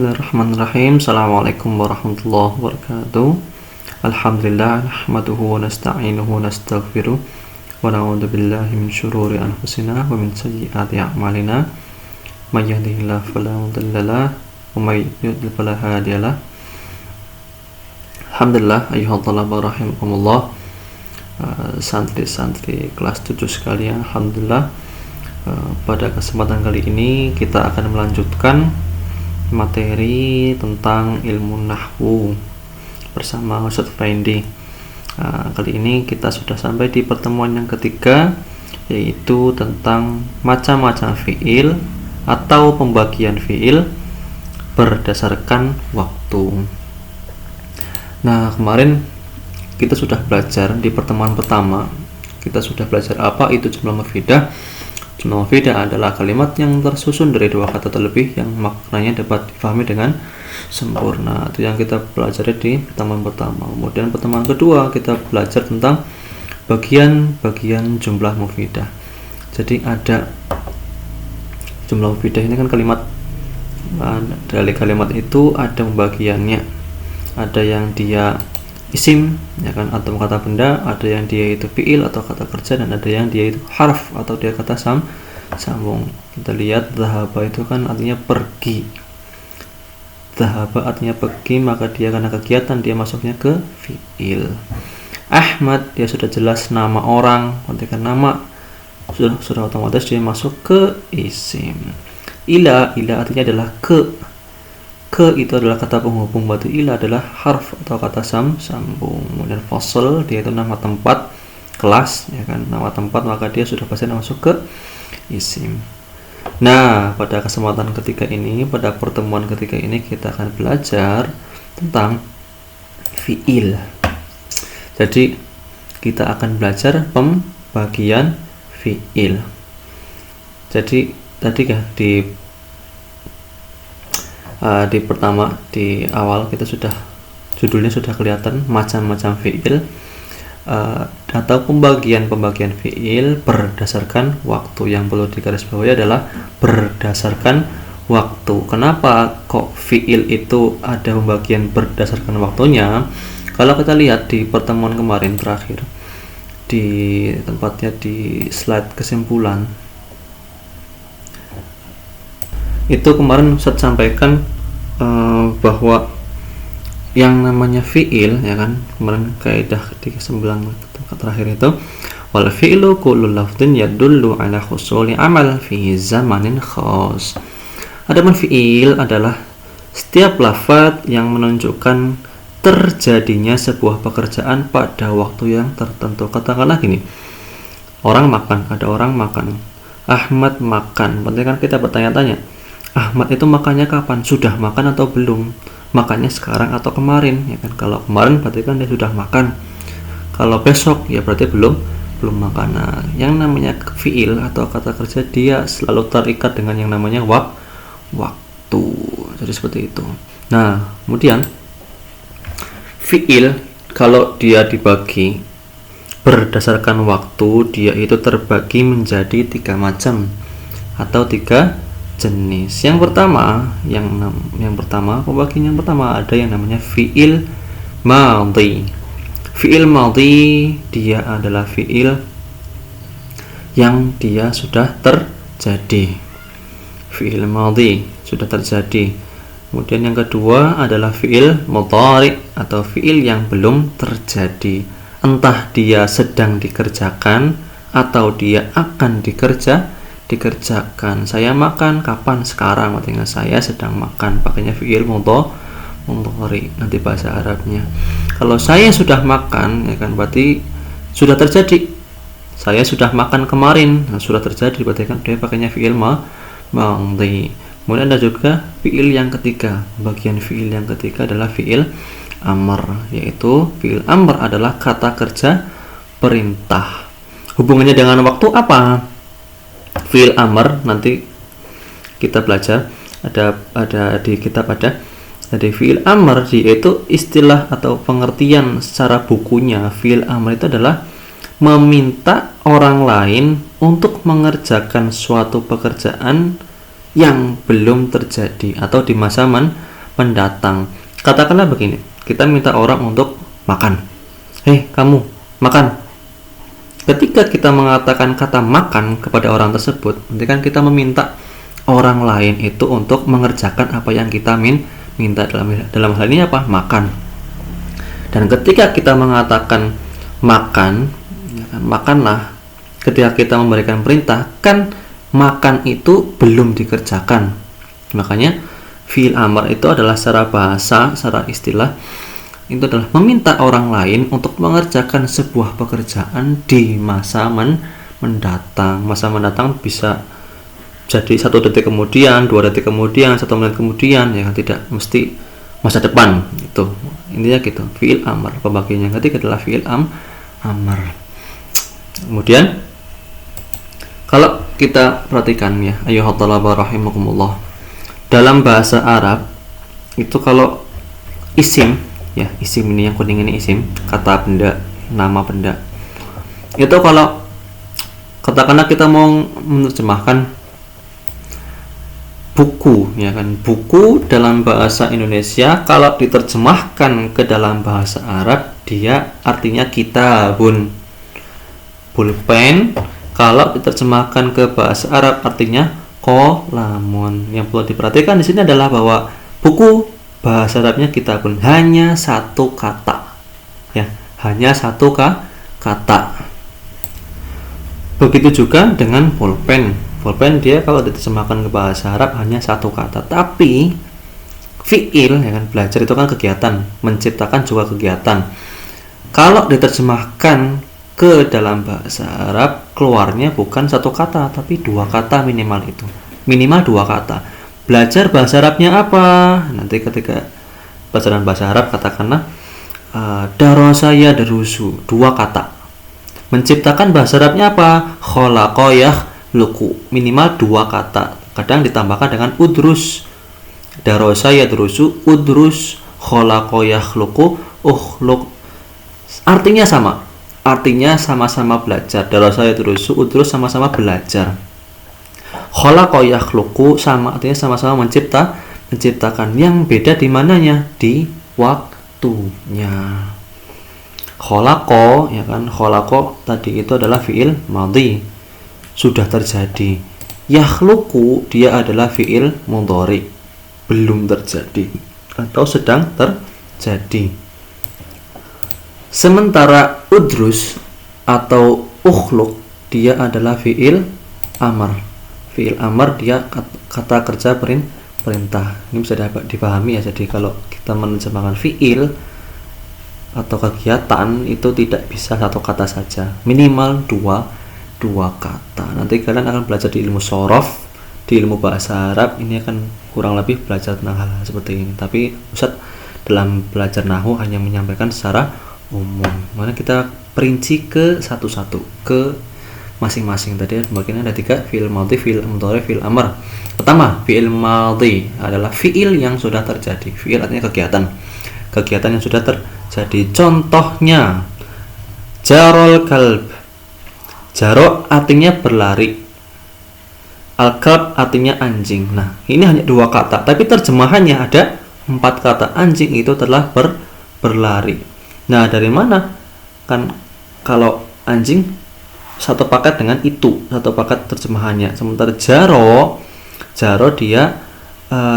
Bismillahirrahmanirrahim. Assalamualaikum warahmatullahi wabarakatuh. Alhamdulillah nahmaduhu wa nasta'inuhu wa nastaghfiruh wa na'udzu billahi min syururi anfusina wa min sayyiati a'malina. May yahdihillahu fala mudilla lahu wa may yudlil fala hadiya lahu. Alhamdulillah ayyuhal thalaba rahimakumullah. Santri-santri kelas 7 sekalian, alhamdulillah pada kesempatan kali ini kita akan melanjutkan materi tentang ilmu nahwu bersama Ustadz Fendi. Kali ini kita sudah sampai di pertemuan yang ketiga, yaitu tentang macam-macam fiil atau pembagian fiil berdasarkan waktu. Nah, kemarin kita sudah belajar di pertemuan pertama, kita sudah belajar apa itu jumlah mufidah. Jumlah mufidah adalah kalimat yang tersusun dari dua kata terlebih yang maknanya dapat difahami dengan sempurna. Itu yang kita pelajari di pertemuan pertama. Kemudian pertemuan kedua kita belajar tentang bagian-bagian jumlah mufidah. Jadi ada jumlah mufidah ini kan kalimat, dari kalimat itu ada pembagiannya. Ada yang dia isim, ya kan, atau kata benda, ada yang dia itu fiil atau kata kerja, dan ada yang dia itu harf atau dia kata sambung. Kita lihat dhahaba itu kan artinya pergi. Dhahaba artinya pergi, maka dia karena kegiatan dia masuknya ke fiil. Ahmad dia sudah jelas nama orang, ketika nama sudah otomatis dia masuk ke isim. Ila artinya adalah ke itu adalah kata penghubung, berarti ila adalah harf atau kata sambung. Kemudian fasl dia itu nama tempat, kelas, ya kan, nama tempat, maka dia sudah pasti masuk ke isim. Nah, pada kesempatan ketiga ini, pada pertemuan ketiga ini kita akan belajar tentang fiil. Jadi kita akan belajar pembagian fiil. Jadi tadi ya di pertama, di awal kita sudah, judulnya sudah kelihatan, macam-macam fiil atau pembagian fiil berdasarkan waktu. Yang perlu digarisbawahi adalah berdasarkan waktu. Kenapa kok fiil itu ada pembagian berdasarkan waktunya? Kalau kita lihat di pertemuan kemarin terakhir, di tempatnya di slide kesimpulan, itu kemarin Ustaz sampaikan bahwa yang namanya fiil, ya kan, kemarin kaidah di kesimpulan terakhir itu, wal fi'lu kullu lafdhin yadullu ala husuli amal fi zamanin khas. Adapun fiil adalah setiap lafaz yang menunjukkan terjadinya sebuah pekerjaan pada waktu yang tertentu. Katakanlah gini, orang makan, ada orang makan, Ahmad makan, berarti kan kita bertanya-tanya, Ahmad itu makannya kapan? Sudah makan atau belum? Makannya sekarang atau kemarin? Ya kan? Kalau kemarin berarti kan dia sudah makan. Kalau besok ya berarti belum makan. Nah, yang namanya fiil atau kata kerja dia selalu terikat dengan yang namanya waktu. Jadi seperti itu. Nah, kemudian fiil kalau dia dibagi berdasarkan waktu, dia itu terbagi menjadi 3 macam atau 3 jenis. Yang pertama, pembagian yang pertama ada yang namanya fiil madhi. Fiil madhi dia adalah fiil yang dia sudah terjadi. Fiil madhi sudah terjadi. Kemudian yang kedua adalah fiil mudhari atau fiil yang belum terjadi. Entah dia sedang dikerjakan atau dia akan dikerjakan. Saya makan kapan? Sekarang, artinya saya sedang makan, pakainya fiil mudhari nanti bahasa Arabnya. Kalau saya sudah makan, ya kan, berarti sudah terjadi. Saya sudah makan kemarin, nah, sudah terjadi, berarti kan dia pakainya fiil madhi. Kemudian ada juga fiil yang ketiga. Bagian fiil yang ketiga adalah fiil amr, yaitu fiil amr adalah kata kerja perintah. Hubungannya dengan waktu apa? Fiil amr nanti kita belajar, ada di kitab ada. Jadi fiil amr yaitu istilah atau pengertian secara bukunya. Fiil amr itu adalah meminta orang lain untuk mengerjakan suatu pekerjaan yang belum terjadi atau di masa mendatang. Katakanlah begini, kita minta orang untuk makan. Hei, kamu makan. Ketika kita mengatakan kata makan kepada orang tersebut, berarti kan kita meminta orang lain itu untuk mengerjakan apa yang kita minta. Dalam hal ini apa? Makan. Dan ketika kita mengatakan makan, ya kan, makanlah, ketika kita memberikan perintah, kan makan itu belum dikerjakan. Makanya fi'il amr itu adalah secara bahasa, secara istilah, itu adalah meminta orang lain untuk mengerjakan sebuah pekerjaan di masa mendatang. Masa mendatang bisa jadi 1 detik kemudian, 2 detik kemudian, 1 menit kemudian, ya kan, tidak mesti masa depan. Itu intinya gitu. Fi'il amr, pembagian yang ketiga adalah fi'il amr. Kemudian kalau kita perhatikan ya, ayyuhallabah rahimakumullah, dalam bahasa Arab itu kalau isim, ya isim ini yang kuning ini isim, kata benda, nama benda, itu kalau katakanlah kita mau menerjemahkan buku, ya kan, buku dalam bahasa Indonesia kalau diterjemahkan ke dalam bahasa Arab dia artinya kitabun. Pulpen kalau diterjemahkan ke bahasa Arab artinya qalamun. Yang perlu diperhatikan di sini adalah bahwa buku bahasa Arabnya kitabun hanya satu kata, ya, hanya satu kata. Begitu juga dengan pulpen. Pulpen dia kalau diterjemahkan ke bahasa Arab hanya satu kata. Tapi fi'il, ya kan, belajar itu kan kegiatan, menciptakan juga kegiatan. Kalau diterjemahkan ke dalam bahasa Arab keluarnya bukan satu kata tapi 2 kata minimal, itu minimal 2 kata. Belajar bahasa Arabnya apa? Nanti ketika pelajaran bahasa Arab katakanlah darasa ya darusu, 2 kata. Menciptakan bahasa Arabnya apa? Khalaqa yakhluqu, minimal 2 kata. Kadang ditambahkan dengan udrus. Darasa ya darusu, udrus, khalaqa yakhluqu, ukhluq. Artinya sama. Artinya sama-sama belajar. Darasa ya darusu, udrus sama-sama belajar. Khalaqa yakhluqu sama artinya sama-sama menciptakan. Yang beda di mananya? Di waktunya. Khalaqa, ya kan, khalaqa tadi itu adalah fi'il madhi, sudah terjadi. Yakhluqu dia adalah fi'il mudhari, belum terjadi atau sedang terjadi. Sementara udrus atau ukhluq dia adalah fi'il amr. Fi'il amr dia kata kerja perintah. Ini bisa dipahami ya. Jadi kalau kita menerjemahkan fi'il atau kegiatan itu tidak bisa satu kata saja, minimal dua kata. Nanti kalian akan belajar di ilmu shorof, di ilmu bahasa Arab, ini akan kurang lebih belajar tentang hal seperti ini. Tapi Ustaz dalam belajar nahwu hanya menyampaikan secara umum. Mana kita perinci ke satu-satu, ke masing-masing. Tadi bagian ada 3, fi'il madhi, fi'il mudhari, fi'il amr. Pertama, fi'il madhi adalah fi'il yang sudah terjadi. Fi'il artinya kegiatan yang sudah terjadi. Contohnya jarol kalb. Jaro artinya berlari, al-kalb artinya anjing. Nah, ini hanya 2 kata, tapi terjemahannya ada 4 kata. Anjing itu telah berlari. Nah, dari mana? Kan kalau anjing satu paket dengan itu, satu paket terjemahannya. Sementara jaro dia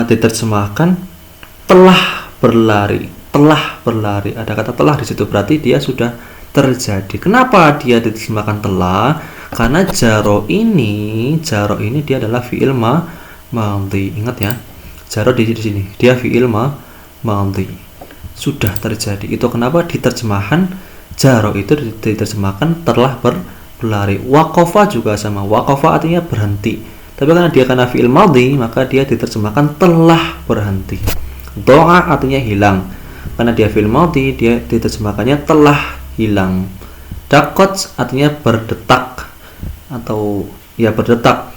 diterjemahkan telah berlari. Ada kata telah di situ, berarti dia sudah terjadi. Kenapa dia diterjemahkan telah? Karena jaro ini dia adalah fi'il madhi. Ingat ya, jaro di sini dia fi'il madhi, sudah terjadi. Itu kenapa diterjemahan jaro itu diterjemahkan telah berlari. Waqafa juga sama. Waqafa artinya berhenti, tapi karena fi'il madhi maka dia diterjemahkan telah berhenti. Doa artinya hilang, karena dia fi'il madhi dia diterjemahkannya telah hilang. Dakot artinya berdetak atau ya berdetak,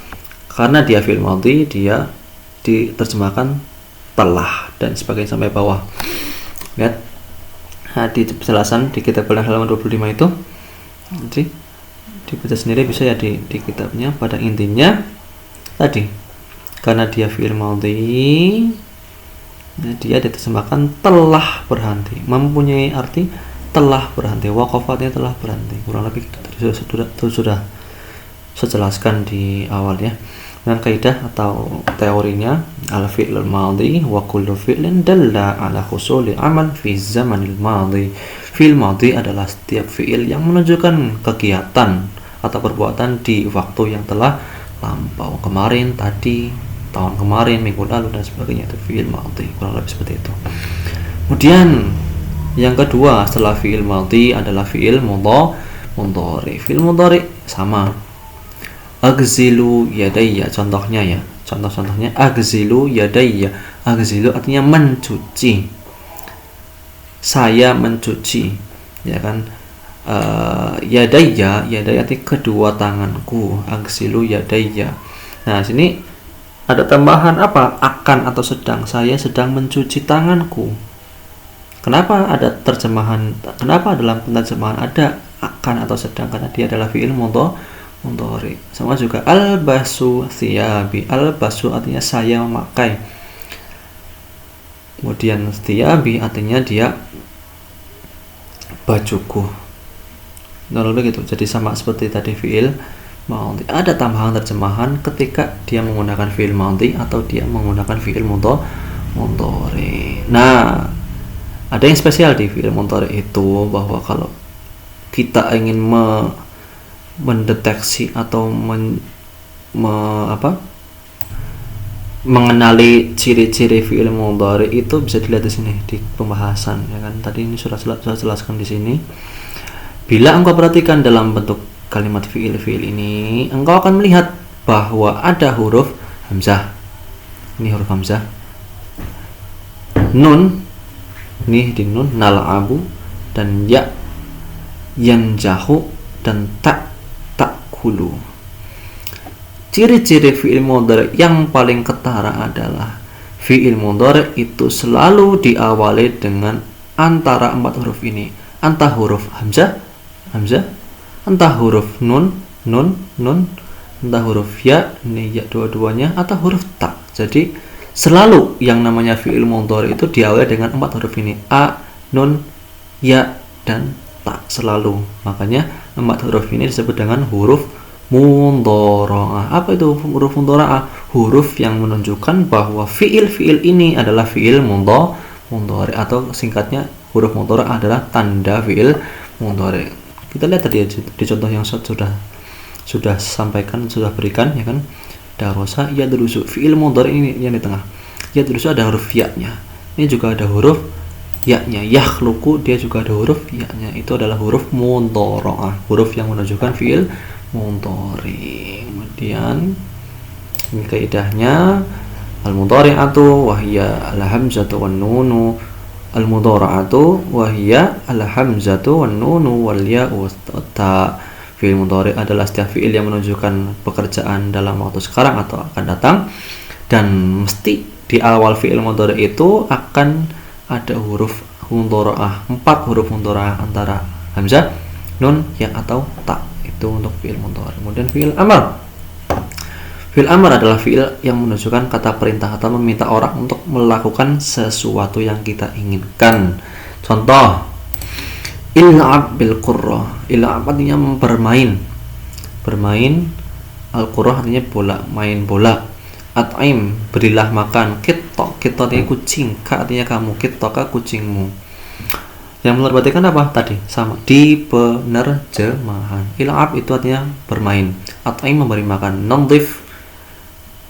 karena dia fi'il madhi dia diterjemahkan telah dan sebagainya sampai bawah. Lihat, nah, di penjelasan di kitab halaman 25 itu nanti dibaca sendiri bisa ya di kitabnya. Pada intinya tadi karena dia fi'il madhi Dia diterjemahkan telah berhenti, mempunyai arti telah berhenti. Waqafatnya telah berhenti, kurang lebih sudah saya jelaskan di awal ya. Dengan kaidah atau teorinya, al-fi'lul madhi wa kullu fi'lin dalla ala husuli amal fi zamanil madhi. Fi'il madhi adalah setiap fi'il yang menunjukkan kegiatan atau perbuatan di waktu yang telah lampau, kemarin, tadi, tahun kemarin, minggu lalu dan sebagainya. Itu fi'il madhi, kurang lebih seperti itu. Kemudian yang kedua setelah fi'il madhi adalah fi'il mudhari. Fi'il mudhari sama. Aghzilu yadayya, contohnya ya. Contohnya aghzilu yadayya. Aghzilu artinya mencuci. Saya mencuci, ya kan? Yadayya artinya kedua tanganku. Aghzilu yadayya. Nah, sini ada tambahan apa? Akan atau sedang. Saya sedang mencuci tanganku. Kenapa ada terjemahan? Kenapa dalam penerjemahan ada akan atau sedang? Karena dia adalah fi'il mudhari. Sama juga albasu thiyabi. Albasu artinya saya memakai. Kemudian thiyabi artinya dia bajuku. Lalu gitu. Jadi sama seperti tadi fi'il madhi. Ada tambahan terjemahan ketika dia menggunakan fi'il madhi atau dia menggunakan fi'il mudhari. Nah, ada yang spesial di fi'il mudhari itu, bahwa kalau kita ingin mendeteksi atau mengenali ciri-ciri fi'il mudhari itu bisa dilihat di sini di pembahasan, ya kan? Tadi ini sudah jelaskan di sini. Bila engkau perhatikan dalam bentuk kalimat fi'il ini, engkau akan melihat bahwa ada huruf hamzah. Ini huruf hamzah. Nun, ini di nun, nal'abu, dan ya, yanjahu, dan ta'kulu. Ciri-ciri fi'il mudhari yang paling ketara adalah fi'il mudhari itu selalu diawali dengan antara 4 huruf ini. Entah huruf hamzah, entah huruf nun, entah huruf ya, ini ya dua-duanya, atau huruf ta. Jadi selalu yang namanya fi'il mudhari itu diawali dengan 4 huruf ini, a, nun, ya, dan ta, selalu. Makanya 4 huruf ini disebut dengan huruf mudhara'ah. Apa itu huruf mudhara'ah? Huruf yang menunjukkan bahwa fi'il ini adalah fi'il mudhari, atau singkatnya huruf mudhara'ah adalah tanda fi'il mudhari. Kita lihat tadi di contoh yang sudah sampaikan, sudah berikan, ya kan? Darosa yadrusu, fi'il mudhari ini yang di tengah. Yadrusu ada huruf ya-nya. Ini juga ada huruf ya-nya. Yakhluqu, dia juga ada huruf ya-nya. Itu adalah huruf mudhara'ah, huruf yang menunjukkan fi'il mudhari. Kemudian ini kaidahnya, al-mudhari'atu wa hiya al-hamzatu wan nunu. Al-mudhara'atu wa hiya al-hamzatu wan nunu wal ya'u ta. Fi'il mudhari adalah setiap fi'il yang menunjukkan pekerjaan dalam waktu sekarang atau akan datang, dan mesti di awal fi'il mudhari itu akan ada huruf mudhara'ah, 4 huruf mudhara'ah antara hamzah, nun, ya, atau ta. Itu untuk fi'il mudhari. Kemudian fi'il amr. Fi'il amr adalah fi'il yang menunjukkan kata perintah atau meminta orang untuk melakukan sesuatu yang kita inginkan. Contoh, il'ab bil qurrah. Il'ab artinya bermain. Al-qurrah artinya bola, main bola. At'im, berilah makan. Kitta artinya kucing, ka artinya kamu, kittaka kucingmu. Yang menerjemahkan apa tadi? Sama di penerjemahan. Il'ab itu artinya bermain. At'im memberi makan. Nandhif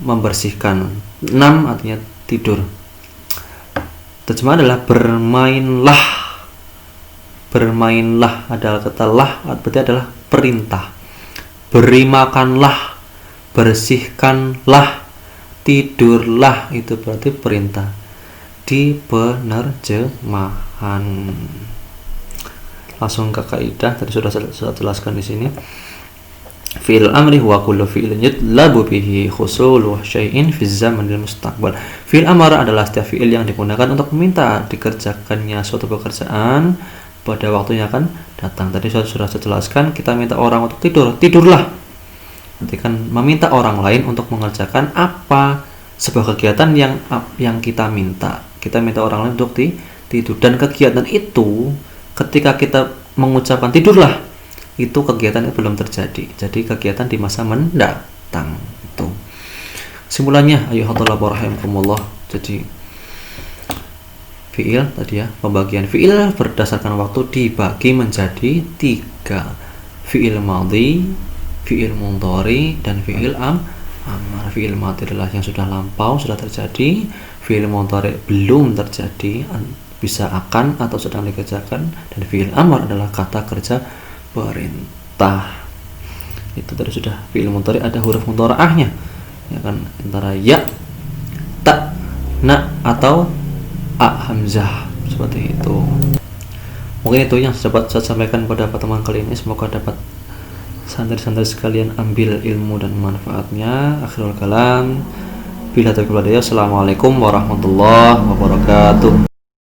membersihkan. Nam artinya tidur. Terjemahan adalah bermainlah. Bermainlah adalah kata lah, berarti adalah perintah. Beri makanlah, bersihkanlah, tidurlah, itu berarti perintah. Di penerjemahan. Langsung ke kaidah, tadi sudah saya jelaskan di sini. Fi'il amri huwa kullu fi'ilin yutlabu bihi husulu syai'in fi zamanil mustaqbal. Fi'il amr adalah setiap fi'il yang digunakan untuk meminta dikerjakannya suatu pekerjaan pada waktu yang akan datang. Tadi sudah saya jelaskan, kita minta orang untuk tidurlah. Nanti kan meminta orang lain untuk mengerjakan apa, sebuah kegiatan yang kita minta. kita minta orang lain untuk tidur, dan kegiatan itu ketika kita mengucapkan tidurlah, itu kegiatan belum terjadi, jadi kegiatan di masa mendatang. Itu simpulannya ayyuhallahul rahimakumullah. Jadi fiil tadi ya, pembagian fiil berdasarkan waktu dibagi menjadi 3: fiil madhi, fiil mudhari, dan fiil amar. Fiil madhi adalah yang sudah lampau, sudah terjadi. Fiil mudhari belum terjadi, bisa akan atau sedang dikerjakan. Dan fiil amar adalah kata kerja perintah. Itu tadi sudah. Fiil mudhari ada huruf mudharaahnya, ya kan, antara ya, ta, na, atau a hamzah, seperti itu. Mungkin itu yang dapat saya sampaikan pada pertemuan kali ini. Semoga dapat santri-santri sekalian ambil ilmu dan manfaatnya. Akhirul kalam, bila taufiq wal hidayah. Assalamualaikum warahmatullahi wabarakatuh.